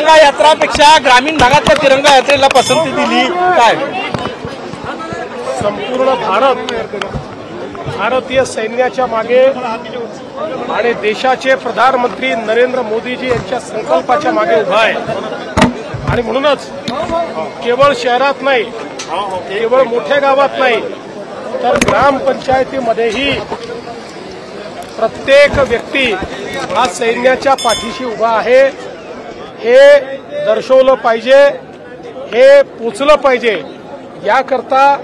तिरंगा यात्रापेक्षा ग्रामीण भागातल्या तिरंगा यात्रेला पसंती दिली काय? संपूर्ण भारतीय सैन्याच्या मागे आणि देशाचे प्रधानमंत्री नरेंद्र मोदीजी यांच्या संकल्पाच्या मागे उभा आहे आणि म्हणूनच केवळ शहरात नाही, केवळ मोठ्या गावात नाही, तर ग्रामपंचायतीमध्येही प्रत्येक व्यक्ती हा सैन्याच्या पाठीशी उभा आहे हे दर्शवलं पाहिजे, हे पोचलं पाहिजे। याकरता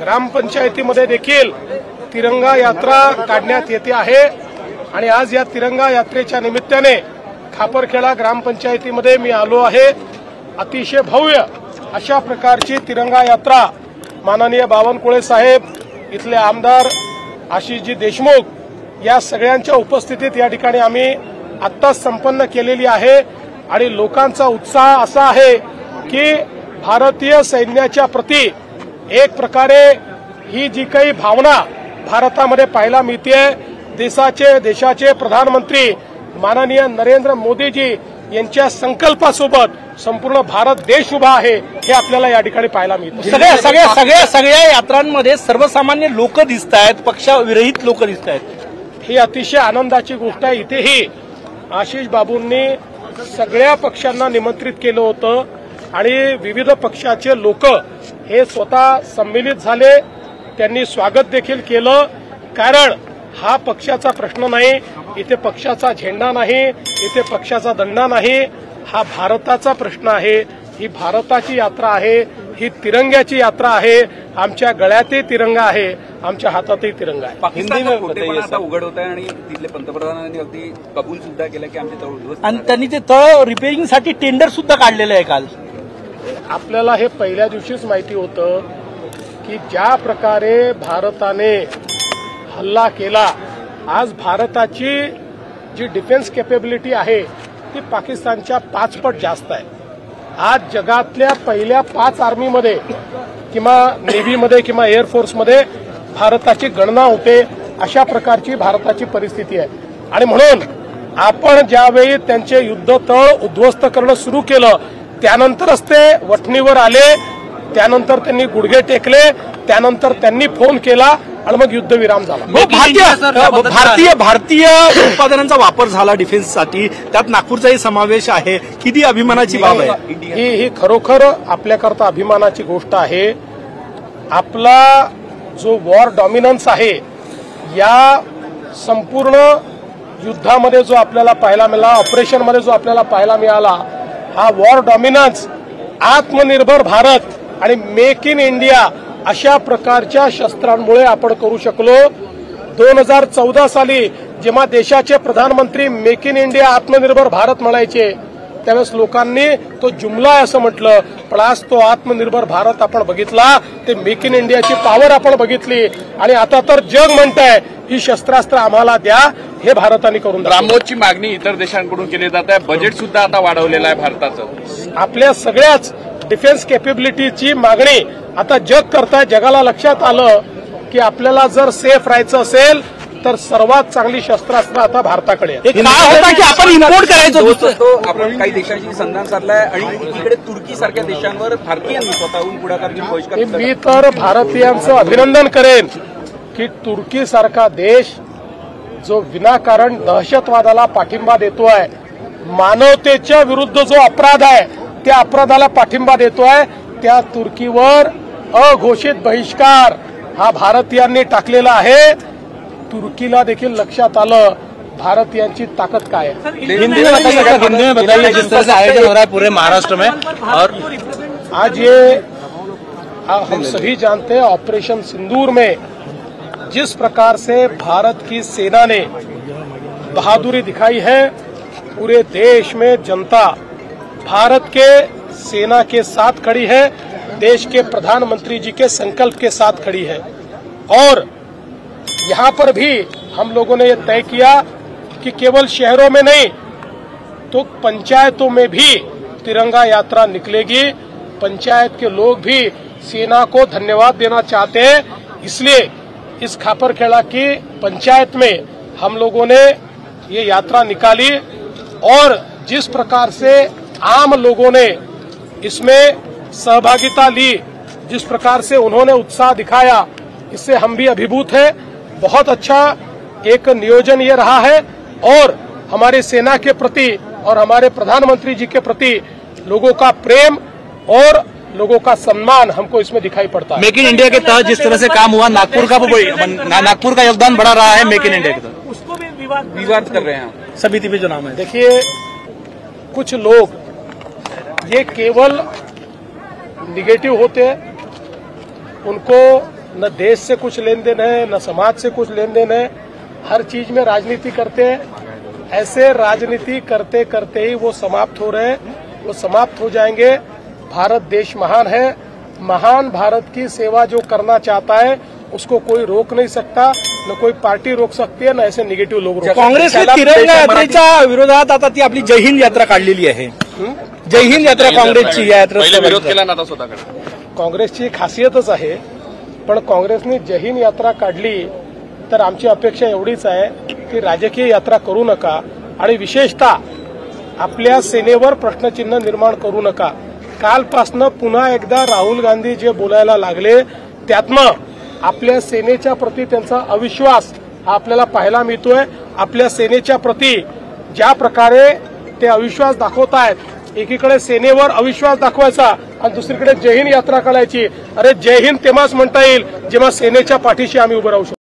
ग्रामपंचायतीमध्ये देखील तिरंगा यात्रा काढण्यात येते आहे आणि आज या तिरंगा यात्रेच्या निमित्ताने खापरखेडा ग्रामपंचायतीमध्ये मी आलो आहे। अतिशय भव्य अशा प्रकारची तिरंगा यात्रा माननीय बावनकुळे साहेब, इथले आमदार आशिषजी देशमुख या सगळ्यांच्या उपस्थितीत या ठिकाणी आम्ही आत्ताच संपन्न केलेली आहे आणि लोकांचा उत्साह असा आहे की भारतीय सैन्याच्या प्रती एक प्रकारे ही जी काही भावना भारतामध्ये पाहायला मिळते, देशाचे प्रधानमंत्री माननीय नरेंद्र मोदीजी यांच्या संकल्पासोबत संपूर्ण भारत देश उभा आहे हे आपल्याला या ठिकाणी पाहायला मिळतं। सगळ्या यात्रांमध्ये सर्वसामान्य लोक दिसत आहेत, पक्षविरहित लोक दिसत आहेत, ही अतिशय आनंदाची गोष्ट आहे। इथेही आशिष बाबूंनी सगळ्या पक्षांना निमंत्रित केलं होतं आणि विविध पक्षाचे लोक हे स्वतः संमिलित झाले, त्यांनी स्वागत देखील केलं। कारण हा पक्षाचा प्रश्न नाही, इथे पक्षाचा झेंडा नाही, इथे पक्षाचा दंडा नाही, हा भारताचा प्रश्न आहे। ही भारताची यात्रा आहे, ही तिरंग्याची यात्रा आहे। आमच्या गळ्यातही तिरंगा आहे, आमच्या हातातही तिरंगा आहे। आता उघड होत आहे आणि तिथले पंतप्रधानांनी अगदी कबूल सुद्धा केलं की आमचे तळ उद्ध्वस्त, आणि त्यांनी ते तळ रिपेअरिंगसाठी टेंडर सुद्धा काढलेलं आहे काल। आपल्याला हे पहिल्या दिवशीच माहिती होतं की ज्या प्रकारे भारताने हल्ला केला, आज भारताची जी डिफेन्स कॅपेबिलिटी आहे ती पाकिस्तानच्या 5 पट जास्त आहे। आज जगातल्या पहिल्या 5 आर्मीमध्ये किंवा नेव्हीमध्ये किंवा एअरफोर्समध्ये भारताची गणना होते, अशा प्रकारची भारताची परिस्थिती आहे। आणि म्हणून आपण ज्यावेळी त्यांचे युद्ध तळ उद्ध्वस्त करणं सुरू केलं त्यानंतरच ते वठणीवर आले, त्यानंतर त्यांनी गुडघे टेकले, त्यानंतर त्यांनी फोन केला आणि मग युद्धविराम झाला। भारतीय उत्पादनांचा वापर झाला डिफेन्ससाठी, त्यात नागपूरचाही समावेश आहे, किती अभिमानाची बाब आहे ही खरोखर आपल्याकरता अभिमानाची गोष्ट आहे। आपला जो वॉर डॉमिनन्स आहे या संपूर्ण युद्धामध्ये जो आपल्याला पाहायला मिळाला, ऑपरेशनमध्ये जो आपल्याला पाहायला मिळाला, हा वॉर डॉमिनन्स आत्मनिर्भर भारत आणि मेक इन इंडिया अशा प्रकारच्या शस्त्रांमुळे आपण करू शकलो। 2014 साली जेव्हा देशाचे प्रधानमंत्री मेक इन इंडिया आत्मनिर्भर भारत म्हणायचे त्यावेळेस लोकांनी तो जुमला आहे असं म्हटलं, पण आज तो आत्मनिर्भर भारत आपण बघितला, ते मेक इन इंडियाची पॉवर आपण बघितली आणि आता तर जग म्हणतंय ही शस्त्रास्त्र आम्हाला द्या, हे भारताने करून दाखवलं। ब्राह्मोसची मागणी इतर देशांकडून केली जात आहे, बजेट सुद्धा आता वाढवलेलं आहे भारताचं। आपल्या सगळ्याच डिफेन्स कॅपेबिलिटीची मागणी आता जग करताय। जगाला लक्षात आलं की आपल्याला जर सेफ राहायचं असेल तर सर्वात चांगली शस्त्रास्त्र आता भारताकडे आहे। की आपण इम्पोर्ट करायचो, आपण काही देशांशी संधान साधलाय आणि एकीकडे तुर्की सारख्या देशांवर भारतीयांनी स्वतःहून पुढाकार घेऊन बहिष्कार। मी तर भारतीयांचं अभिनंदन करेन की तुर्की सारखा देश जो विनाकारण दहशतवादाला पाठिंबा देतोय, मानवतेच्या विरुद्ध जो अपराध आहे त्या अपराधाला पाठिंबा देतोय, त्या तुर्कीवर अघोषित बहिष्कार हा भारतीयांनी टाकलेला आहे। तुर्कीला देखील लक्षात आलं भारतीयांची ताकद काय है। हिंदी में बताइए जिस तरह से आयोजन हो रहा है पूरे महाराष्ट्र में, और आज ये हम सभी जानते हैं ऑपरेशन सिंदूर में जिस प्रकार से भारत की सेना ने बहादुरी दिखाई है, पूरे देश में जनता भारत के सेना के साथ खड़ी है, देश के प्रधानमंत्री जी के संकल्प के साथ खड़ी है। और यहाँ पर भी हम लोगों ने ये तय किया कि केवल शहरों में नहीं तो पंचायतों में भी तिरंगा यात्रा निकलेगी। पंचायत के लोग भी सेना को धन्यवाद देना चाहते हैं, इसलिए इस खापरखेड़ा की पंचायत में हम लोगों ने ये यात्रा निकाली। और जिस प्रकार से आम लोगों ने इसमें सहभागिता ली, जिस प्रकार से उन्होंने उत्साह दिखाया, इससे हम भी अभिभूत हैं। बहुत अच्छा एक नियोजन ये रहा है और हमारी सेना के प्रति और हमारे प्रधानमंत्री जी के प्रति लोगों का प्रेम और लोगों का सम्मान हमको इसमें दिखाई पड़ता है। मेक इन इंडिया के तहत जिस तरह से काम हुआ, नागपुर का योगदान बड़ा रहा है मेक इन इंडिया के तहत। उसको भी विवाद कर रहे हैं समिति में जो नाम है। देखिए, कुछ लोग ये केवल निगेटिव होते हैं, उनको न देश से कुछ लेन देन है, न समाज से कुछ लेन देन है, हर चीज में राजनीति करते हैं। ऐसे राजनीति करते करते ही वो समाप्त हो रहे हैं, वो समाप्त हो जाएंगे। भारत देश महान है, महान भारत की सेवा जो करना चाहता है उसको कोई रोक नहीं सकता, न कोई पार्टी रोक सकती है, न ऐसे निगेटिव्ह लोग रोक सकते हैं। काँग्रेसने तिरंगा यात्रेच्या विरोधात आता ती आपली जय हिंद यात्रा काढलेली आहे। जय हिंद यात्रा काँग्रेसची यात्रा विरोध केला ना आता स्वतःकडे। काँग्रेसची खासियतच आहे, पण काँग्रेसने जय हिंद यात्रा काढली तर आमची अपेक्षा एवढीच आहे की राजकीय यात्रा करू नका आणि विशेषतः आपल्या सेनेवर प्रश्नचिन्ह निर्माण करू नका। कालपासनं पुन्हा एकदा राहुल गांधी जे बोलायला लागले त्यातनं आपल्या सेनेच्या प्रति त्यांचा अविश्वास हा आपल्याला पाहायला मिळतोय। आपल्या सेनेच्या प्रति ज्या प्रकारे ते अविश्वास दाखवतायत, एकीकडे सेनेवर अविश्वास दाखवायचा आणि दुसरीकडे जय हिंद यात्रा काढायची। अरे जय हिंद तेव्हाच म्हणता येईल जेव्हा सेनेच्या पाठीशी आम्ही उभं राहू शकतो।